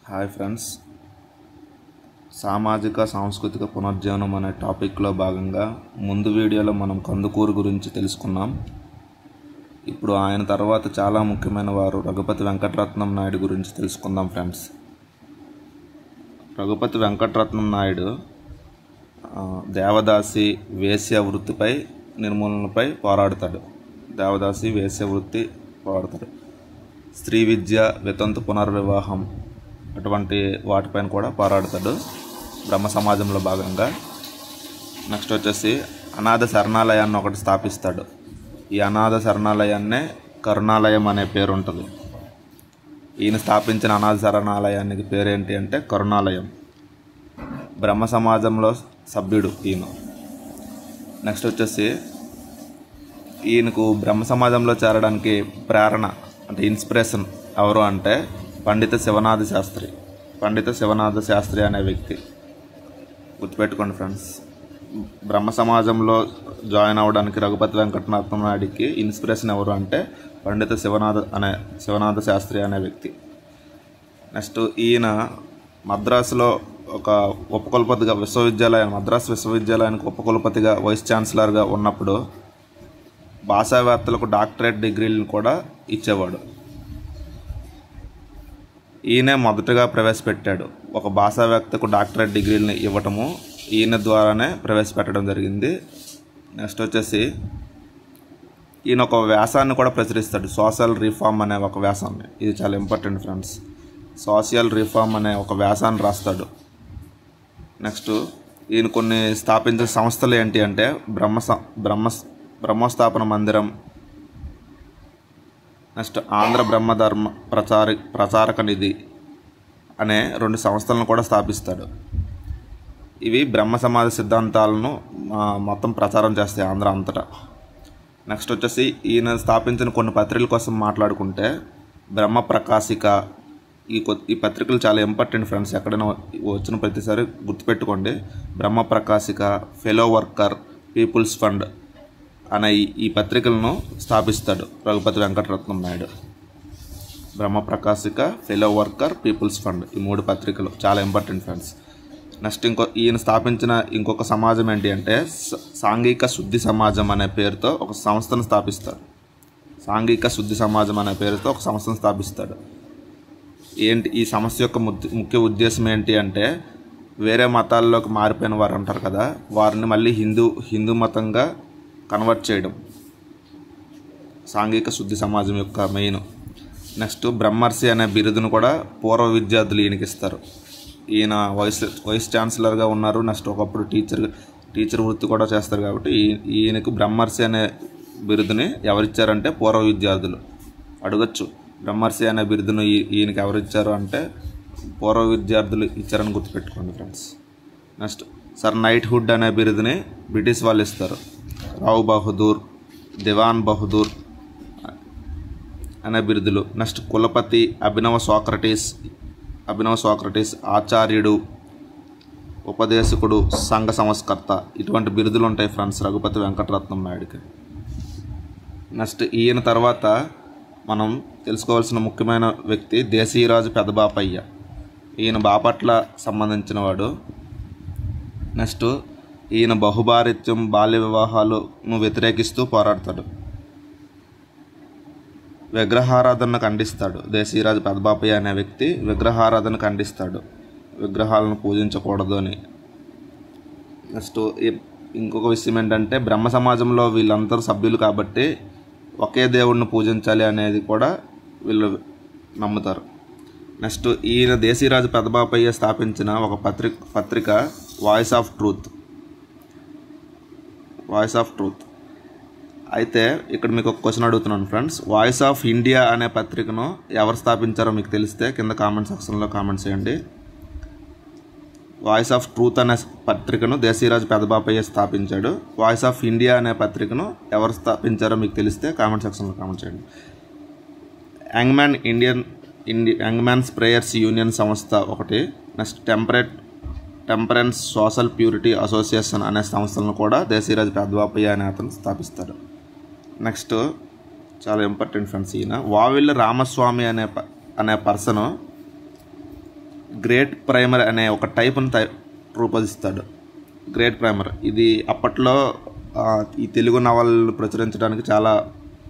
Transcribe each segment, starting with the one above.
Hi friends, సామాజిక సాంస్కృతిక పునర్జీవనం అనే టాపిక్లో భాగంగా ముందు వీడియోలో మనం కందుకూరు గురించి తెలుసుకున్నాం. ఇప్పుడు ఆయన తర్వాత చాలా ముఖ్యమైన వారు రఘుపతి వెంకటరత్నం నాయుడు గురించి తెలుసుకుందాం ఫ్రెండ్స్. రఘుపతి వెంకటరత్నం నాయుడు దేవదాసి వేశ్య వృత్తిపై నిర్మూలనపై పోరాడతాడు. దేవదాసి వేశ్య వృత్తి పోరాడతాడు. స్త్రీ విద్య, వితంతు పునర్వివాహం అటువంటి వాటిపైన కూడా పోరాడతాడు బ్రహ్మ సమాజంలో భాగంగా. నెక్స్ట్ వచ్చేసి అనాథ శరణాలయాన్ని ఒకటి స్థాపిస్తాడు. ఈ అనాథ శరణాలయాన్నే కరుణాలయం అనే పేరు ఉంటుంది. ఈయన స్థాపించిన అనాథ శరణాలయానికి పేరేంటి అంటే కరుణాలయం. బ్రహ్మ సమాజంలో సభ్యుడు ఈయన. నెక్స్ట్ వచ్చేసి ఈయనకు బ్రహ్మ సమాజంలో చేరడానికి ప్రేరణ అంటే ఇన్స్పిరేషన్ ఎవరు అంటే పండిత శివనాథ శాస్త్రి. పండిత శివనాథ శాస్త్రి అనే వ్యక్తి గుర్తుపెట్టుకోండి ఫ్రెండ్స్. బ్రహ్మ సమాజంలో జాయిన్ అవ్వడానికి రఘుపతి వెంకటరత్నం నాయుడికి ఇన్స్పిరేషన్ ఎవరు అంటే పండిత శివనాథ శాస్త్రి అనే వ్యక్తి. నెక్స్ట్ ఈయన మద్రాసులో ఒక ఉపకులపతిగా మద్రాసు విశ్వవిద్యాలయానికి ఉపకులపతిగా వైస్ ఛాన్సలర్గా ఉన్నప్పుడు భాషావేత్తలకు డాక్టరేట్ డిగ్రీలను కూడా ఇచ్చేవాడు. ఈయనే మొదటగా ప్రవేశపెట్టాడు. ఒక భాషావేత్తకు డాక్టరేట్ డిగ్రీలను ఇవ్వటము ఈయన ద్వారానే ప్రవేశపెట్టడం జరిగింది. నెక్స్ట్ వచ్చేసి ఈయన ఒక వ్యాసాన్ని కూడా ప్రచురిస్తాడు, సోషల్ రిఫార్మ్ అనే ఒక వ్యాసాన్ని. ఇది చాలా ఇంపార్టెంట్ ఫ్రెండ్స్. సోషల్ రిఫార్మ్ అనే ఒక వ్యాసాన్ని రాస్తాడు. నెక్స్ట్ ఈయన కొన్ని స్థాపించిన సంస్థలు ఏంటి అంటే బ్రహ్మస్థాపన మందిరం, నెక్స్ట్ ఆంధ్ర బ్రహ్మధర్మ ప్రచారక నిధి అనే 2 సంస్థలను కూడా స్థాపిస్తాడు. ఇవి బ్రహ్మ సమాజ సిద్ధాంతాలను మొత్తం ప్రచారం చేస్తాయి ఆంధ్ర అంతటా. నెక్స్ట్ వచ్చేసి ఈయన స్థాపించిన కొన్ని పత్రికల కోసం మాట్లాడుకుంటే బ్రహ్మ ప్రకాశిక, ఈ పత్రికలు చాలా ఇంపార్టెంట్ ఫ్రెండ్స్. ఎక్కడైనా వచ్చిన ప్రతిసారి గుర్తుపెట్టుకోండి. బ్రహ్మ ప్రకాశిక, ఫెలో వర్కర్, పీపుల్స్ ఫండ్ అనే ఈ పత్రికలను స్థాపిస్తాడు రఘుపతి వెంకటరత్నం నాయుడు. బ్రహ్మ ప్రకాశిక, ఫెలో వర్కర్, పీపుల్స్ ఫండ్, ఈ 3 పత్రికలు చాలా ఇంపార్టెంట్ ఫ్రెండ్స్. నెక్స్ట్ ఈయన స్థాపించిన ఇంకొక సమాజం ఏంటి అంటే సాంఘిక శుద్ధి సమాజం అనే పేరుతో ఒక సంస్థను స్థాపిస్తాడు. సాంఘిక శుద్ధి సమాజం అనే పేరుతో ఒక సంస్థను స్థాపిస్తాడు. ఏంటి ఈ సమస్య యొక్క ముఖ్య ఉద్దేశం ఏంటి అంటే వేరే మతాల్లోకి మారిపోయిన వారు అంటారు కదా, వారిని మళ్ళీ హిందూ మతంగా కన్వర్ట్ చేయడం సాంఘిక శుద్ధి సమాజం యొక్క మెయిన్. నెక్స్ట్ బ్రహ్మర్షి అనే బిరుదును కూడా పూర్వ విద్యార్థులు ఈయనకి ఇస్తారు. ఈయన వైస్ ఛాన్సలర్గా ఉన్నారు. నెక్స్ట్ ఒకప్పుడు టీచర్ వృత్తి కూడా చేస్తారు కాబట్టి ఈయనకు బ్రహ్మర్షి అనే బిరుదుని ఎవరిచ్చారంటే పూర్వ విద్యార్థులు. అడగచ్చు, బ్రహ్మర్షి అనే బిరుదును ఈయనకి ఎవరిచ్చారు అంటే పూర్వ విద్యార్థులు ఇచ్చారని గుర్తుపెట్టుకోండి ఫ్రెండ్స్. నెక్స్ట్ సర్ నైట్హుడ్ అనే బిరుదుని బ్రిటిష్ వాళ్ళు ఇస్తారు. రావు బహదూర్, దివాన్ బహదూర్ అనే బిరుదులు. నెక్స్ట్ కులపతి, అభినవ సోక్రటీస్, ఆచార్యుడు, ఉపదేశకుడు, సంఘ సంస్కర్త, ఇటువంటి బిరుదులు ఉంటాయి ఫ్రెండ్స్ రఘుపతి వెంకటరత్నం నాయుడికి. నెక్స్ట్ ఈయన తర్వాత మనం తెలుసుకోవాల్సిన ముఖ్యమైన వ్యక్తి దేశీరాజు పెదబాపయ్య. ఈయన బాపట్ల సంబంధించిన వాడు. నెక్స్ట్ ఈయన బహుభారిత్యం, బాల్య వివాహాలను వ్యతిరేకిస్తూ పోరాడతాడు. విగ్రహారాధనను ఖండిస్తాడు. దేశీరాజు పెదబాపయ్య అనే వ్యక్తి విగ్రహారాధన ఖండిస్తాడు, విగ్రహాలను పూజించకూడదు అని. నెక్స్ట్ ఇంకొక విషయం ఏంటంటే బ్రహ్మ సమాజంలో వీళ్ళందరూ సభ్యులు కాబట్టి ఒకే దేవుడిని పూజించాలి అనేది కూడా వీళ్ళు నమ్ముతారు. నెక్స్ట్ ఈయన దేశీరాజు పెదబాపయ్య స్థాపించిన ఒక పత్రిక వాయిస్ ఆఫ్ ట్రూత్. అయితే ఇక్కడ మీకు ఒక క్వశ్చన్ అడుగుతున్నాను ఫ్రెండ్స్. వాయిస్ ఆఫ్ ఇండియా అనే పత్రికను ఎవరు స్థాపించారో మీకు తెలిస్తే కింద కామెంట్ సెక్షన్లో కామెంట్ చేయండి. వాయిస్ ఆఫ్ ట్రూత్ అనే పత్రికను దేశీరాజు పెదబాపయ్య స్థాపించాడు. వాయిస్ ఆఫ్ ఇండియా అనే పత్రికను ఎవరు స్థాపించారో మీకు తెలిస్తే కామెంట్ సెక్షన్లో కామెంట్ చేయండి. యంగ్మ్యాన్స్ ప్రేయర్స్ యూనియన్ సంస్థ ఒకటి. Next temperance social purity association అనే సంస్థలను కూడా దేశీరాజు పెదబాపయ్య అనే అతను స్థాపిస్తాడు. నెక్స్ట్ చాలా ఇంపార్టెంట్ ఫ్రెండ్స్, ఈయన వావిళ్ళ రామస్వామి అనే పర్సను గ్రేట్ ప్రైమర్ అనే ఒక టైప్ను రూపొందిస్తాడు. గ్రేట్ ప్రైమర్ ఇది అప్పట్లో ఈ తెలుగు నవలలు ప్రచురించడానికి చాలా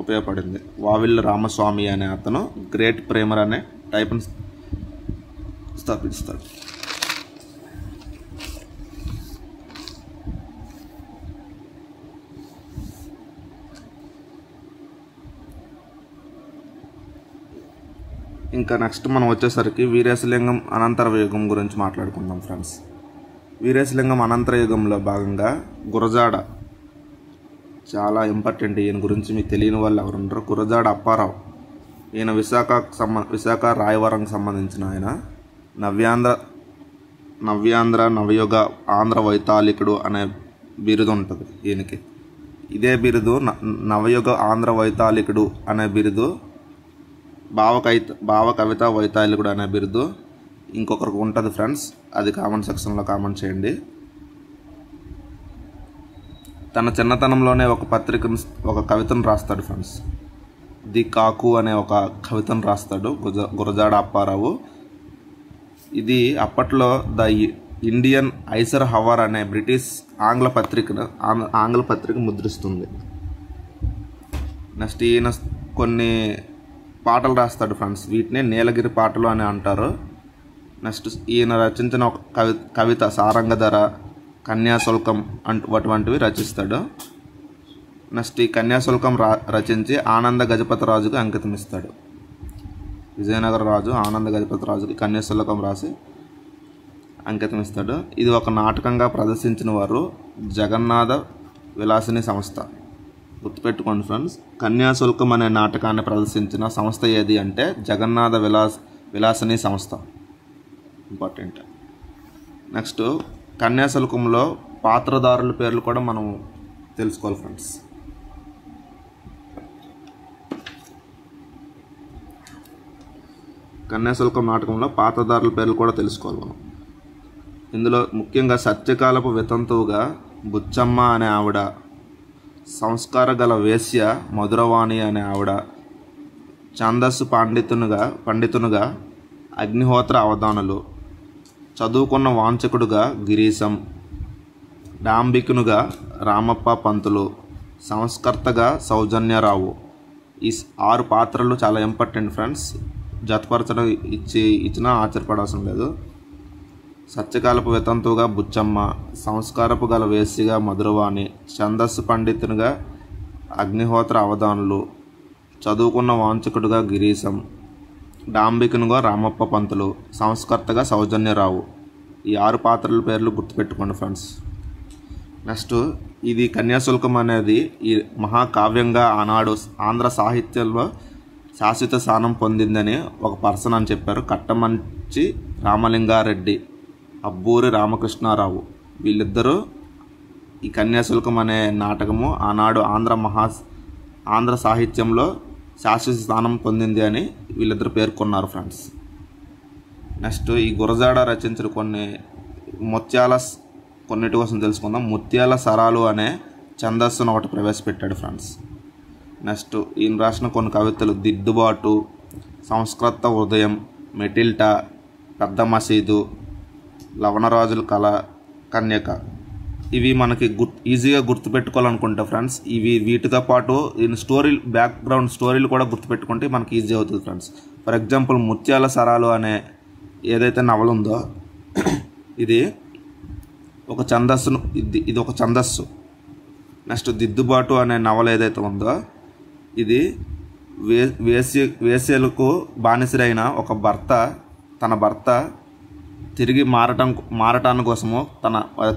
ఉపయోగపడింది. వావిళ్ళ రామస్వామి అనే అతను గ్రేట్ ప్రైమర్ అనే టైప్ను స్థాపిస్తాడు. ఇంకా నెక్స్ట్ మనం వచ్చేసరికి వీరేశలింగం అనంతర యుగం గురించి మాట్లాడుకుందాం ఫ్రెండ్స్. వీరేశలింగం అనంతర యుగంలో భాగంగా గురజాడ చాలా ఇంపార్టెంట్. ఈయన గురించి మీకు తెలియని వాళ్ళు ఎవరు ఉండరు. గురజాడ అప్పారావు. ఈయన విశాఖ రాయవరంకి సంబంధించిన ఆయన. నవ్యాంధ్ర నవయుగ ఆంధ్ర వైతాళికుడు అనే బిరుదు ఉంటుంది ఈయనకి. ఇదే బిరుదు నవయుగ ఆంధ్ర వైతాళికుడు అనే బిరుదు, భావ కవిత వైతాళికుడు అనే బిరుదు ఇంకొకరికి ఉంటుంది ఫ్రెండ్స్. అది కామెంట్ సెక్షన్లో కామెంట్ చేయండి. తన చిన్నతనంలోనే ఒక కవితను రాస్తాడు ఫ్రెండ్స్. ది కాకు అనే ఒక కవితను రాస్తాడు గురజాడ అప్పారావు. ఇది అప్పట్లో ద ఇండియన్ ఐసర్ హవర్ అనే బ్రిటిష్ ఆంగ్ల పత్రిక ముద్రిస్తుంది. నెక్స్ట్ ఈయన కొన్ని పాటలు రాస్తాడు ఫ్రెండ్స్. వీటిని నీలగిరి పాటలు అని అంటారు. నెక్స్ట్ ఈయన రచించిన ఒక కవిత సారంగధర, కన్యాశుల్కం అటువంటివి రచిస్తాడు. నెక్స్ట్ ఈ కన్యాశుల్కం రచించి ఆనంద గజపతిరాజుకు అంకితం ఇస్తాడు. విజయనగర రాజు ఆనంద గజపతిరాజుకి కన్యాశుల్కం రాసి అంకితం ఇస్తాడు. ఇది ఒక నాటకంగా ప్రదర్శించిన వారు జగన్నాథ విలాసిని సంస్థ. గుర్తుపెట్టుకోండి ఫ్రెండ్స్. కన్యాశుల్కం అనే నాటకాన్ని ప్రదర్శించిన సంస్థ ఏది అంటే జగన్నాథ విలాసిని సంస్థ. ఇంపార్టెంట్. నెక్స్ట్ కన్యాశుల్కంలో పాత్రధారుల పేర్లు కూడా మనం తెలుసుకోవాలి ఫ్రెండ్స్. కన్యాశుల్కం నాటకంలో పాత్రధారుల పేర్లు కూడా తెలుసుకోవాలి మనం. ఇందులో ముఖ్యంగా సత్యకాలపు వితంతువుగా బుచ్చమ్మ అనే ఆవిడ, సంస్కార గల వేశ్య మధురవాణి అనే ఆవిడ, ఛందస్సు పండితునుగా అగ్నిహోత్ర అవధానులు, చదువుకున్న వాంచకుడుగా గిరీశం, డాంబికునుగా రామప్ప పంతులు, సంస్కర్తగా సౌజన్యరావు. ఈ 6 పాత్రలు చాలా ఇంపార్టెంట్ ఫ్రెండ్స్. జతపరచడం ఇచ్చినా ఆశ్చర్యపడాల్సిన లేదు. సత్యకాలపు వితంతువుగా బుచ్చమ్మ, సంస్కారపు గల వేసిగా మధురవాణి, ఛందస్సు పండితునిగా అగ్నిహోత్ర అవధానులు, చదువుకున్న వాంచకుడుగా గిరీశం, డాంబికునుగా రామప్ప పంతులు, సంస్కర్తగా సౌజన్యరావు. ఈ 6 పాత్రల పేర్లు గుర్తుపెట్టుకోండి ఫ్రెండ్స్. నెక్స్ట్ ఇది కన్యాశుల్కం అనేది ఈ మహాకావ్యంగా ఆనాడు ఆంధ్ర సాహిత్యంలో శాశ్వత స్థానం పొందిందని ఒక పర్సన్ అని చెప్పారు. కట్టమంచి రామలింగారెడ్డి, అబ్బూరి రామకృష్ణారావు. వీళ్ళిద్దరూ ఈ కన్యాశుల్కం అనే నాటకము ఆనాడు ఆంధ్ర సాహిత్యంలో శాశ్వత స్థానం పొందింది అని వీళ్ళిద్దరు పేర్కొన్నారు ఫ్రెండ్స్. నెక్స్ట్ ఈ గురజాడ రచించిన కొన్నిటి కోసం తెలుసుకుందాం. ముత్యాల సరాలు అనే ఛందస్సును ఒకటి ప్రవేశపెట్టాడు ఫ్రెండ్స్. నెక్స్ట్ ఈయన రాసిన కొన్ని కవితలు దిద్దుబాటు, సంస్కృత ఉదయం, మెటిల్టా, పెద్ద మసీదు, లవణరాజుల కళ, కన్యక. ఇవి మనకి ఈజీగా గుర్తుపెట్టుకోవాలనుకుంటే ఫ్రెండ్స్, వీటితో పాటు ఈయన బ్యాక్గ్రౌండ్ స్టోరీలు కూడా గుర్తుపెట్టుకుంటే మనకి ఈజీ అవుతుంది ఫ్రెండ్స్. ఫర్ ఎగ్జాంపుల్ ముత్యాల సరాలు అనే ఏదైతే నవల ఉందో ఇది ఒక ఛందస్సు. నెక్స్ట్ దిద్దుబాటు అనే నవల ఏదైతే ఉందో ఇది వేశ్యలకు బానిసరైన ఒక తన భర్త తిరిగి మారటాని కోసము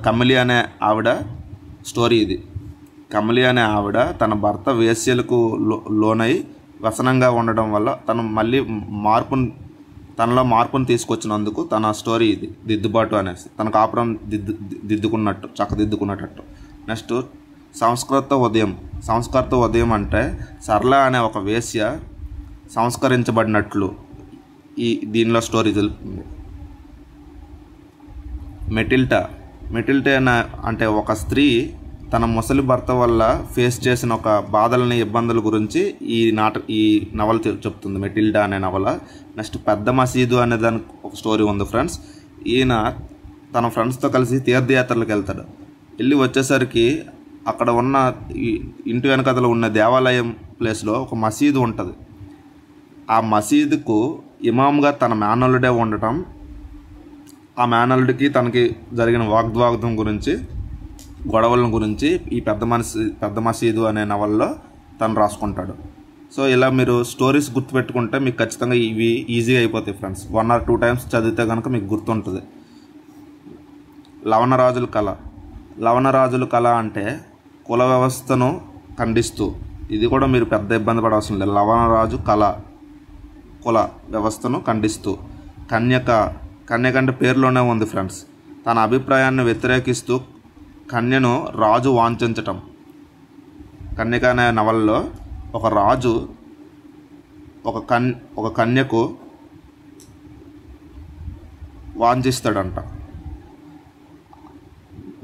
కమలి అనే ఆవిడ స్టోరీ. ఇది కమలి అనే ఆవిడ తన భర్త వేశ్యలకు లోనై వ్యసనంగా ఉండడం వల్ల తనలో మార్పును తీసుకొచ్చినందుకు తన స్టోరీ ఇది దిద్దుబాటు అనేసి. తన కాపురం చక్కదిద్దుకున్నట్టు. నెక్స్ట్ సంస్కృత ఉదయం అంటే సరళ అనే ఒక వేశ్య సంస్కరించబడినట్లు దీనిలో స్టోరీ తెలుపుతుంది. మెటిల్టా అంటే ఒక స్త్రీ తన ముసలి భర్త వల్ల ఫేస్ చేసిన ఒక బాధలని, ఇబ్బందుల గురించి ఈ నవల చెప్తుంది, మెటిల్డా అనే నవల. నెక్స్ట్ పెద్ద మసీదు అనే దానికి ఒక స్టోరీ ఉంది ఫ్రెండ్స్. ఈయన తన ఫ్రెండ్స్తో కలిసి తీర్థయాత్రలకు వెళ్తాడు. వెళ్ళి వచ్చేసరికి అక్కడ ఉన్న ఇంటి వెనకతలో ఉన్న దేవాలయం ప్లేస్లో ఒక మసీదు ఉంటుంది. ఆ మసీదుకు ఇమామ్గా తన మేనల్లుడే ఉండటం, ఆ మేనల్లుడికి తనకి జరిగిన వాగ్వాదం గురించి, గొడవల గురించి ఈ పెద్ద మసీదు అనే నవల్లో తను రాసుకుంటాడు. సో ఇలా మీరు స్టోరీస్ గుర్తుపెట్టుకుంటే మీకు ఖచ్చితంగా ఇవి ఈజీగా అయిపోతాయి ఫ్రెండ్స్. 1 or 2 times చదివితే కనుక మీకు గుర్తుంటుంది. లవణరాజుల కళ. లవణరాజుల కళ అంటే కుల వ్యవస్థను ఖండిస్తూ, ఇది కూడా మీరు పెద్ద ఇబ్బంది పడవలసిన లేదు. లవణరాజు కళ, కుల వ్యవస్థను ఖండిస్తూ. కన్యక అంటే పేరులోనే ఉంది ఫ్రెండ్స్. తన అభిప్రాయాన్ని వ్యతిరేకిస్తూ కన్యను రాజు వాంఛించటం. కన్యక అనే నవల్లో ఒక రాజు ఒక కన్యకు వాంఛిస్తాడంట.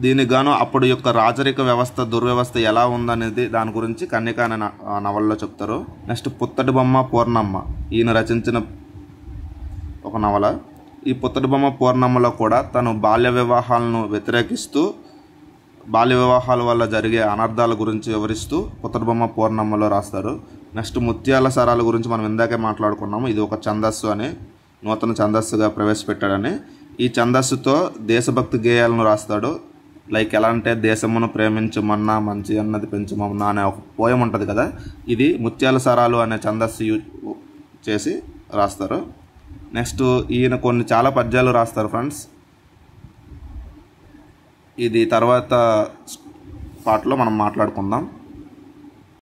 దీనికి గాను అప్పుడు యొక్క రాజరిక వ్యవస్థ, దుర్వ్యవస్థ ఎలా ఉందనేది దాని గురించి కన్యక అనే నవల్లో చెప్తారు. నెక్స్ట్ పుత్తడి బొమ్మ పూర్ణమ్మ, ఈయన రచించిన ఒక నవల. ఈ పుత్తడి బొమ్మ పూర్ణమ్మలో కూడా తను బాల్య వివాహాలను వ్యతిరేకిస్తూ, బాల్య వివాహాల వల్ల జరిగే అనర్థాల గురించి వివరిస్తూ పుత్తడి బొమ్మ పూర్ణమ్మలో రాస్తారు. నెక్స్ట్ ముత్యాల సరాల గురించి మనం ఇందాకే మాట్లాడుకున్నాము. ఇది ఒక ఛందస్సు అని, నూతన ఛందస్సుగా ప్రవేశపెట్టాడని. ఈ ఛందస్సుతో దేశభక్తి గేయాలను రాస్తాడు. లైక్ ఎలా అంటే, దేశమును ప్రేమించుమన్నా మంచి అన్నది పెంచుమన్నా అనే ఒక పోయం ఉంటుంది కదా, ఇది ముత్యాల సరాలు అనే ఛందస్సు చేసి రాస్తారు. నెక్స్ట్ ఈయన చాలా పద్యాలు రాస్తారు ఫ్రెండ్స్. ఇది తర్వాత పార్ట్లో మనం మాట్లాడుకుందాం.